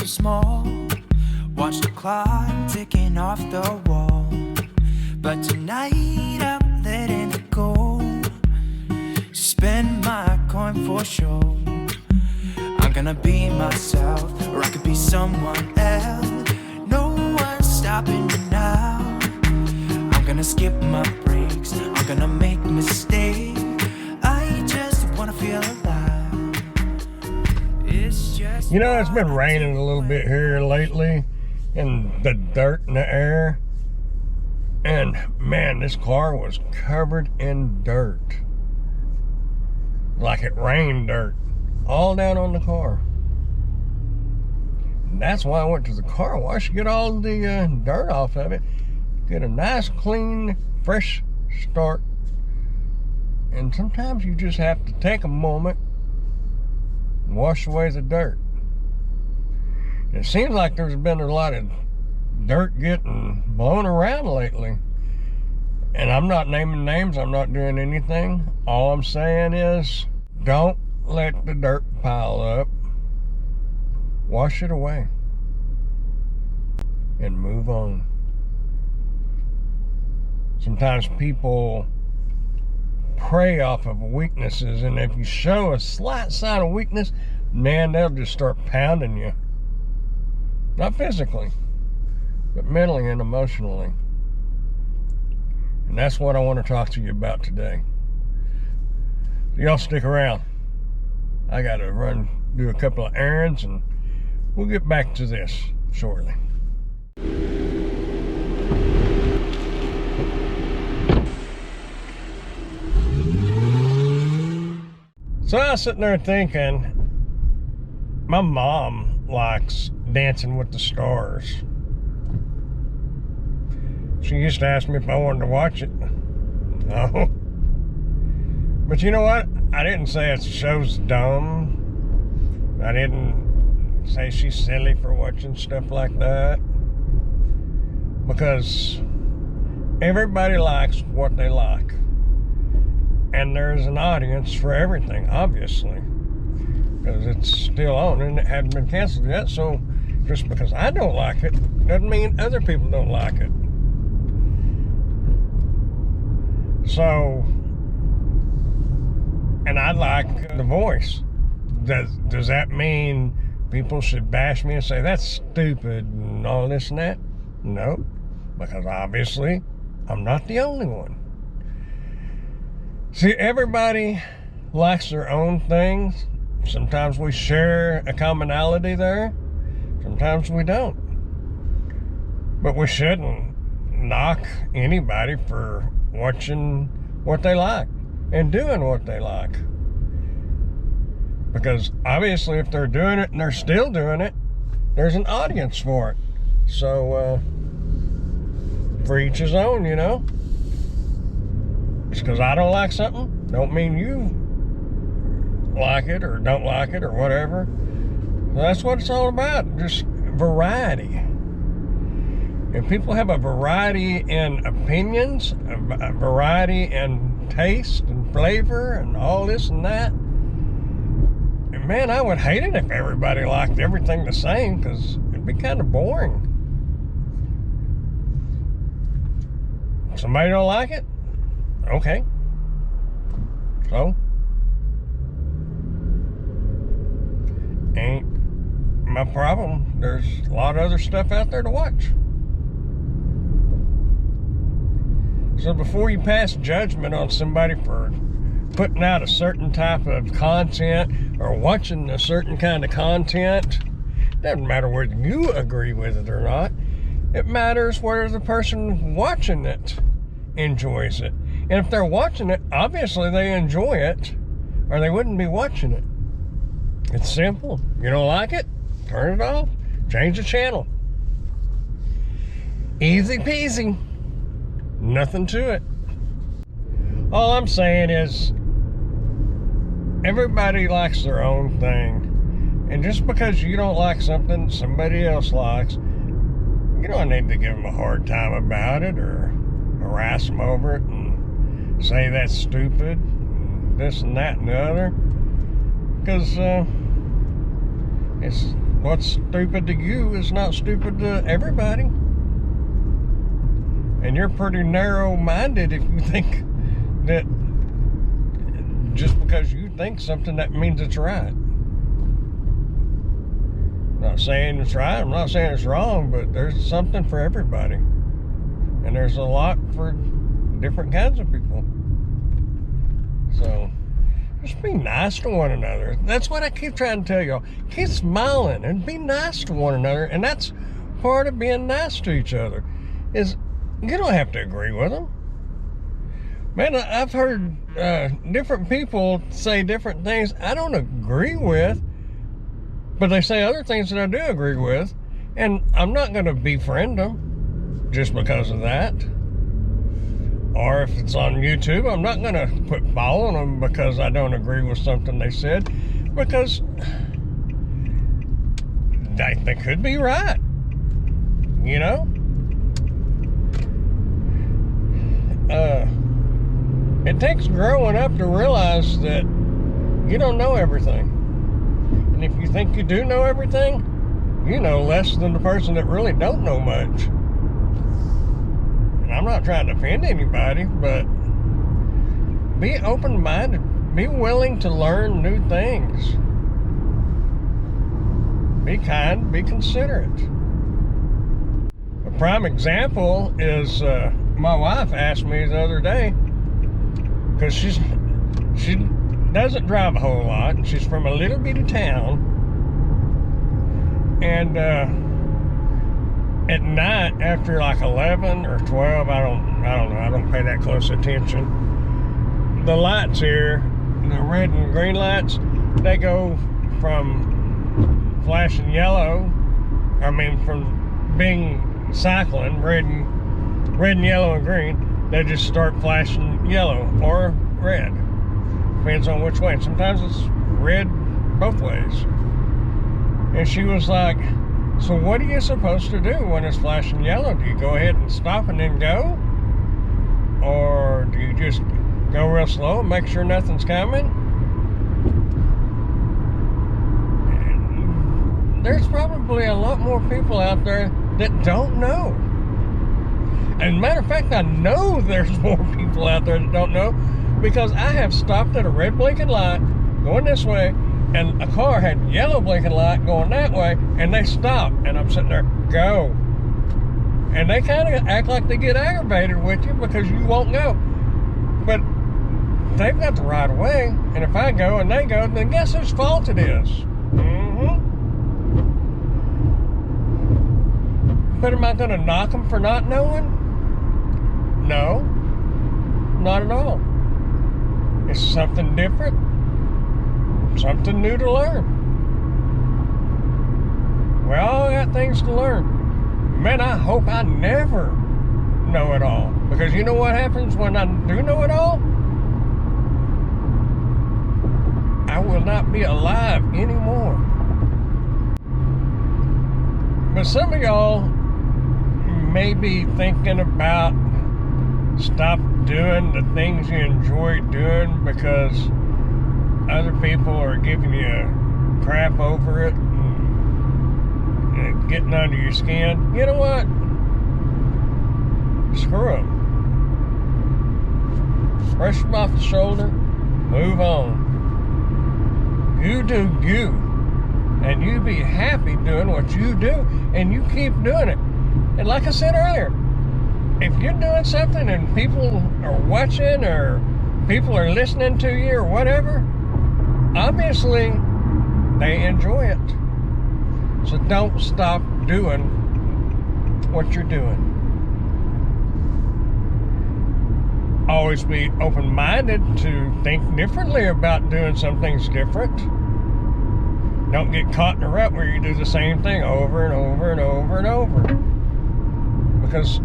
so small. Watch the clock ticking off the wall. But tonight I'm letting it go. Spend my coin for sure. I'm gonna be myself, or I could be someone else. No one's stopping me now. I'm gonna skip my breaks, I'm gonna make mistakes. I just wanna feel alive. It's just, you know, it's been raining a little bit here lately, and the dirt in the air. And man, this car was covered in dirt. Like it rained dirt all down on the car. And that's why I went to the car wash to get all the dirt off of it. Get a nice, clean, fresh start. And sometimes you just have to take a moment and wash away the dirt. It seems like there's been a lot of dirt getting blown around lately. And I'm not naming names, I'm not doing anything. All I'm saying is, don't let the dirt pile up. Wash it away. And move on. Sometimes people prey off of weaknesses, and if you show a slight sign of weakness, man, they'll just start pounding you. Not physically, but mentally and emotionally. And that's what I want to talk to you about today. Y'all stick around. I got to run, do a couple of errands, and we'll get back to this shortly. So I was sitting there thinking, my mom likes Dancing with the Stars. She used to ask me if I wanted to watch it. No. But you know what? I didn't say it show's dumb. I didn't say she's silly for watching stuff like that. Because everybody likes what they like. And there's an audience for everything, obviously. Because it's still on and it hadn't been canceled yet. So just because I don't like it doesn't mean other people don't like it. So, and I like The Voice. Does that mean people should bash me and say that's stupid and all this and that? No, because obviously I'm not the only one. See, everybody likes their own things. Sometimes we share a commonality there. Sometimes we don't. But we shouldn't knock anybody for watching what they like and doing what they like. Because obviously if they're doing it and they're still doing it, there's an audience for it. So, for each his own, you know. Just because I don't like something, don't mean you like it or don't like it or whatever. That's what it's all about, just variety. If people have a variety in opinions, a variety in taste and flavor and all this and that, and man, I would hate it if everybody liked everything the same, because it'd be kind of boring. Somebody don't like it? Okay. So? Ain't my problem. There's a lot of other stuff out there to watch. So before you pass judgment on somebody for putting out a certain type of content or watching a certain kind of content, doesn't matter whether you agree with it or not. It matters whether the person watching it enjoys it. And if they're watching it, obviously they enjoy it, or they wouldn't be watching it. It's simple. You don't like it? Turn it off. Change the channel. Easy peasy. Nothing to it. All I'm saying is, everybody likes their own thing. And just because you don't like something somebody else likes, you don't need to give them a hard time about it or harass them over it and say that's stupid, and this and that and the other. Because it's what's stupid to you is not stupid to everybody. And you're pretty narrow-minded if you think that just because you think something, that means it's right. I'm not saying it's right, I'm not saying it's wrong, but there's something for everybody. And there's a lot for different kinds of people. So, just be nice to one another. That's what I keep trying to tell y'all. Keep smiling and be nice to one another. And that's part of being nice to each other. Is you don't have to agree with them. Man, I've heard different people say different things I don't agree with, but they say other things that I do agree with, and I'm not going to befriend them just because of that. Or if it's on YouTube, I'm not going to quit following them because I don't agree with something they said, because they could be right, you know? It takes growing up to realize that you don't know everything. And if you think you do know everything, you know less than the person that really don't know much. And I'm not trying to offend anybody, but be open-minded. Be willing to learn new things. Be kind, be considerate. A prime example is my wife asked me the other day, because she doesn't drive a whole lot. She's from a little bitty town, and at night after like 11 or 12, I don't know. I don't pay that close attention. The lights here, the red and green lights, they go from flashing yellow. I mean, from being cycling red and yellow and green. They just start flashing yellow or red. Depends on which way. And sometimes it's red both ways. And she was like, so what are you supposed to do when it's flashing yellow? Do you go ahead and stop and then go? Or do you just go real slow and make sure nothing's coming? And there's probably a lot more people out there that don't know. And matter of fact, I know there's more people out there that don't know, because I have stopped at a red blinking light going this way, and a car had yellow blinking light going that way, and they stopped, and I'm sitting there, go. And they kind of act like they get aggravated with you because you won't go. But they've got the right of way, and if I go and they go, then guess whose fault it is? But am I going to knock them for not knowing? No, not at all. It's something different, something new to learn. We all got things to learn. Man, I hope I never know it all. Because you know what happens when I do know it all? I will not be alive anymore. But some of y'all may be thinking about stop doing the things you enjoy doing because other people are giving you crap over it and getting under your skin. You know what? Screw them. Brush them off the shoulder, move on. You do you, and you be happy doing what you do, and you keep doing it. And like I said earlier, if you're doing something and people are watching or people are listening to you or whatever, obviously they enjoy it. So don't stop doing what you're doing. Always be open-minded to think differently about doing some things different. Don't get caught in a rut where you do the same thing over and over and over and over. Because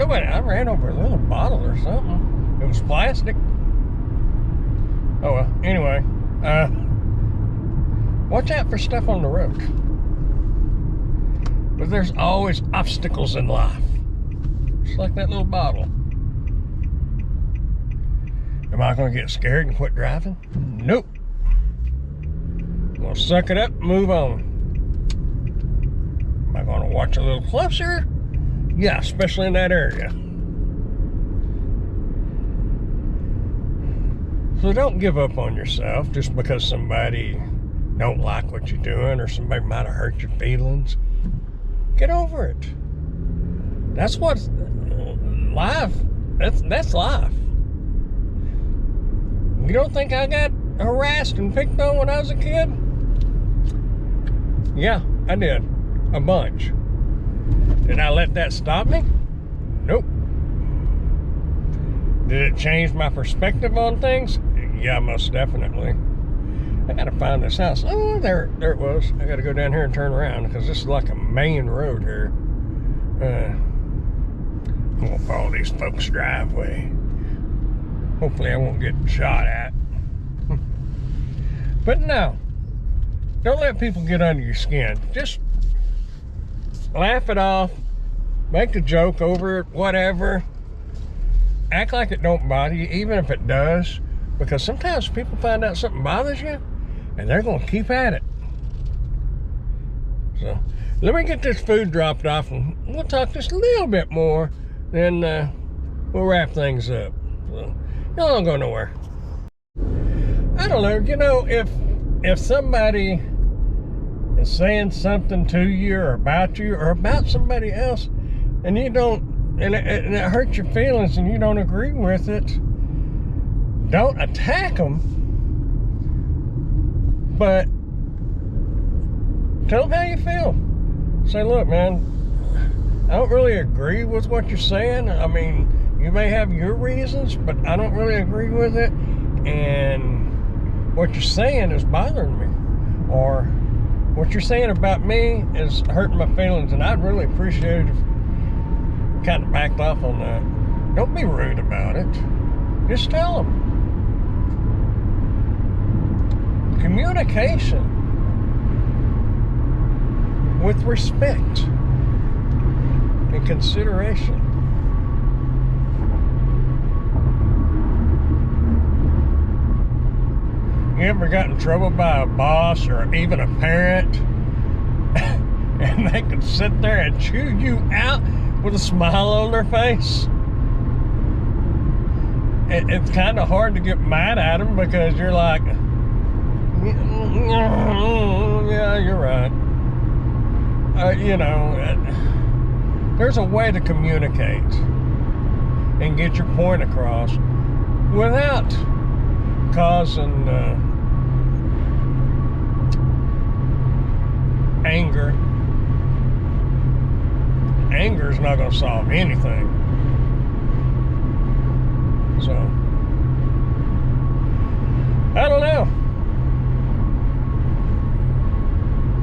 I ran over a little bottle or something. It was plastic. Oh well, anyway. Watch out for stuff on the road. But there's always obstacles in life. Just like that little bottle. Am I going to get scared and quit driving? Nope. I'm going to suck it up and move on. I going to watch a little closer? Yeah, especially in that area. So don't give up on yourself just because somebody don't like what you're doing or somebody might have hurt your feelings. Get over it. That's what life, that's life. You don't think I got harassed and picked on when I was a kid? Yeah, I did. A bunch. Did I let that stop me? Nope. Did it change my perspective on things? Yeah, most definitely. I gotta find this house. Oh, there it was. I gotta go down here and turn around because this is like a main road here. I won't follow these folks' driveway. Hopefully I won't get shot at. But no, don't let people get under your skin. Just laugh it off, make a joke over it, whatever. Act like it don't bother you, even if it does, because sometimes people find out something bothers you and they're gonna keep at it. So let me get this food dropped off and we'll talk just a little bit more, then we'll wrap things up. So, y'all don't go nowhere. I don't know, you know, if somebody is saying something to you or about somebody else, and you don't, and it hurts your feelings and you don't agree with it, don't attack them, but tell them how you feel. Say, look, man, I don't really agree with what you're saying. I mean, you may have your reasons, but I don't really agree with it, and what you're saying is bothering me, or what you're saying about me is hurting my feelings, and I'd really appreciate it if you kind of backed off on that. Don't be rude about it. Just tell them. Communication with respect and consideration. You ever got in trouble by a boss or even a parent and they could sit there and chew you out with a smile on their face? It's kind of hard to get mad at them because you're like, yeah, you're right. You know, there's a way to communicate and get your point across without causing anger. Anger is not going to solve anything. So, I don't know.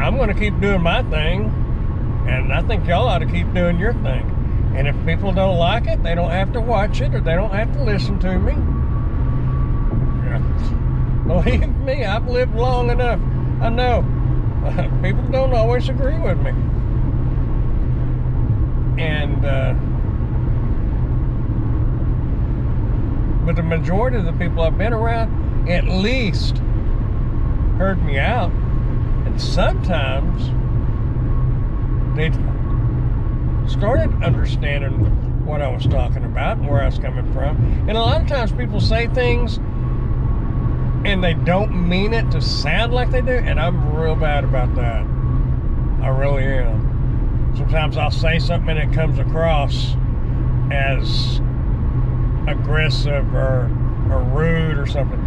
I'm going to keep doing my thing, and I think y'all ought to keep doing your thing. And if people don't like it, they don't have to watch it, or they don't have to listen to me. Believe me, I've lived long enough. I know. People don't always agree with me. And, but the majority of the people I've been around at least heard me out. And sometimes they started understanding what I was talking about and where I was coming from. And a lot of times people say things and they don't mean it to sound like they do, and I'm real bad about that. I really am. Sometimes I'll say something and it comes across as aggressive or rude or something.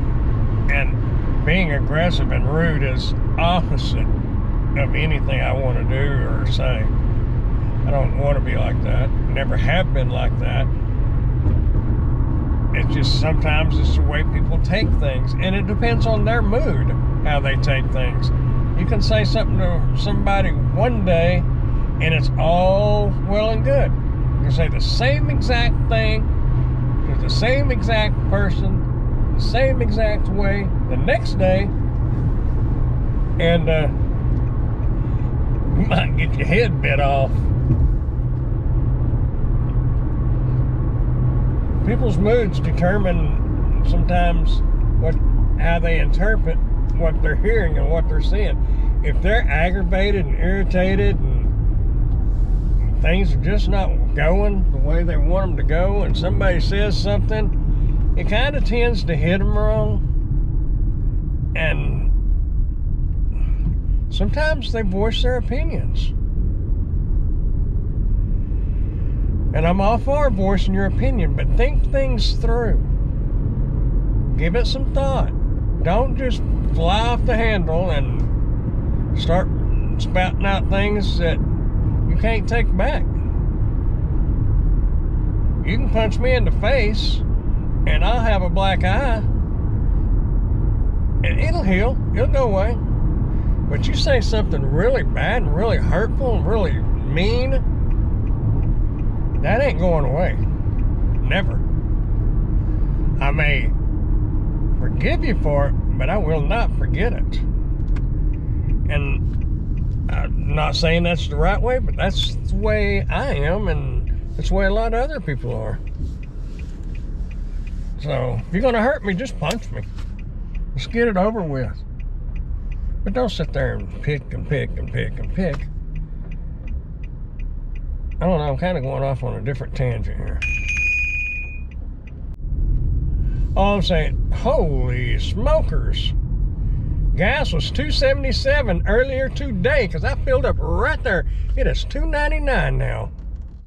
And being aggressive and rude is opposite of anything I want to do or say. I don't want to be like that. Never have been like that. It's just sometimes it's the way people take things, and it depends on their mood how they take things. You can say something to somebody one day and it's all well and good. You can say the same exact thing to the same exact person the same exact way the next day, and you might get your head bit off. People's moods determine sometimes how they interpret what they're hearing and what they're seeing. If they're aggravated and irritated and things are just not going the way they want them to go, and somebody says something, it kind of tends to hit them wrong. And sometimes they voice their opinions. And I'm all for voicing your opinion, but think things through. Give it some thought. Don't just fly off the handle and start spouting out things that you can't take back. You can punch me in the face and I'll have a black eye and it'll heal, it'll go away. But you say something really bad and really hurtful and really mean, that ain't going away. Never. I may forgive you for it, but I will not forget it. And I'm not saying that's the right way, but that's the way I am, and that's the way a lot of other people are. So if you're gonna hurt me, just punch me. Let's get it over with. But don't sit there and pick and pick and pick and pick. I don't know, I'm kind of going off on a different tangent here. All I'm saying, holy smokers. Gas was $2.77 earlier today because I filled up right there. It is $2.99 now.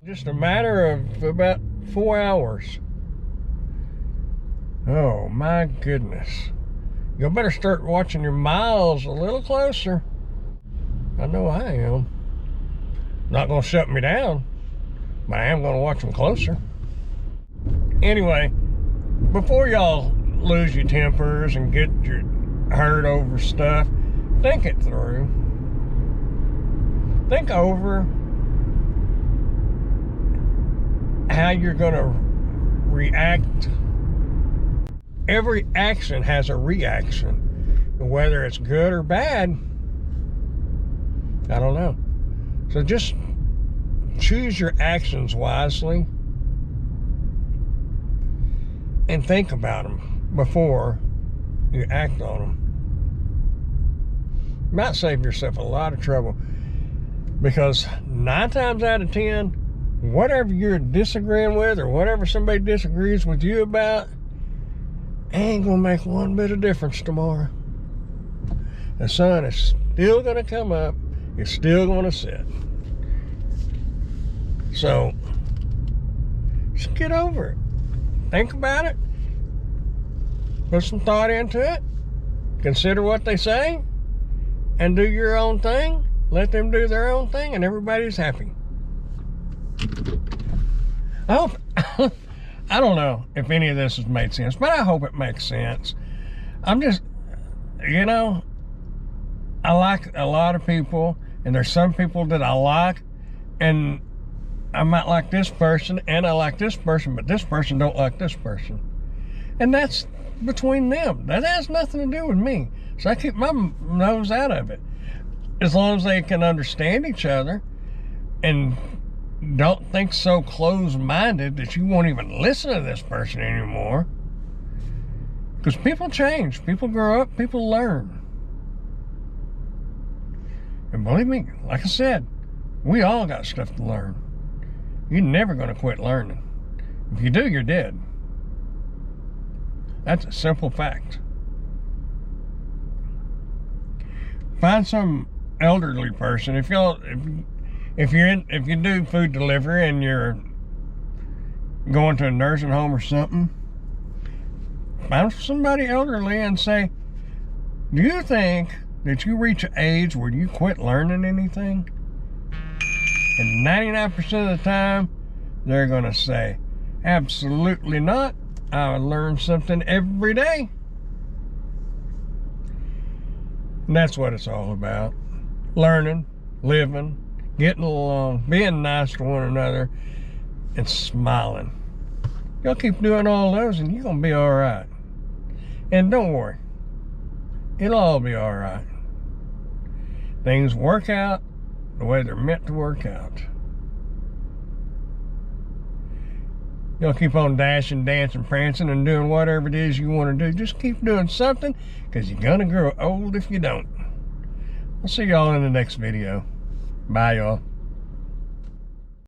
Just a matter of about 4 hours. Oh my goodness. You better start watching your miles a little closer. I know I am. Not gonna shut me down, but I am gonna watch them closer. Anyway, before y'all lose your tempers and get your hurt over stuff, think it through. Think over how you're gonna react. Every action has a reaction. Whether it's good or bad, I don't know. So just choose your actions wisely and think about them before you act on them. You might save yourself a lot of trouble, because 9 times out of 10, whatever you're disagreeing with or whatever somebody disagrees with you about ain't gonna make one bit of difference tomorrow. The sun is still gonna come up, it's still gonna set. So just get over it. Think about it. Put some thought into it. Consider what they say and do your own thing. Let them do their own thing and everybody's happy. I hope, I don't know if any of this has made sense, but I hope it makes sense. I'm just, you know, I like a lot of people, and there's some people that I like, and I might like this person and I like this person, but this person don't like this person. And that's between them. That has nothing to do with me. So I keep my nose out of it. As long as they can understand each other and don't think so closed-minded that you won't even listen to this person anymore. Because people change, people grow up, people learn. And believe me, like I said, we all got stuff to learn. You're never going to quit learning. If you do, you're dead. That's a simple fact. Find some elderly person. If you do food delivery and you're going to a nursing home or something, find somebody elderly and say, do you think that you reach an age where you quit learning anything? And 99% of the time, they're going to say, absolutely not. I learn something every day. And that's what it's all about. Learning, living, getting along, being nice to one another, and smiling. Y'all keep doing all those and you're going to be all right. And don't worry. It'll all be all right. Things work out the way they're meant to work out. You'll keep on dashing, dancing, prancing, and doing whatever it is you want to do. Just keep doing something, because you're going to grow old if you don't. I'll see y'all in the next video. Bye, y'all.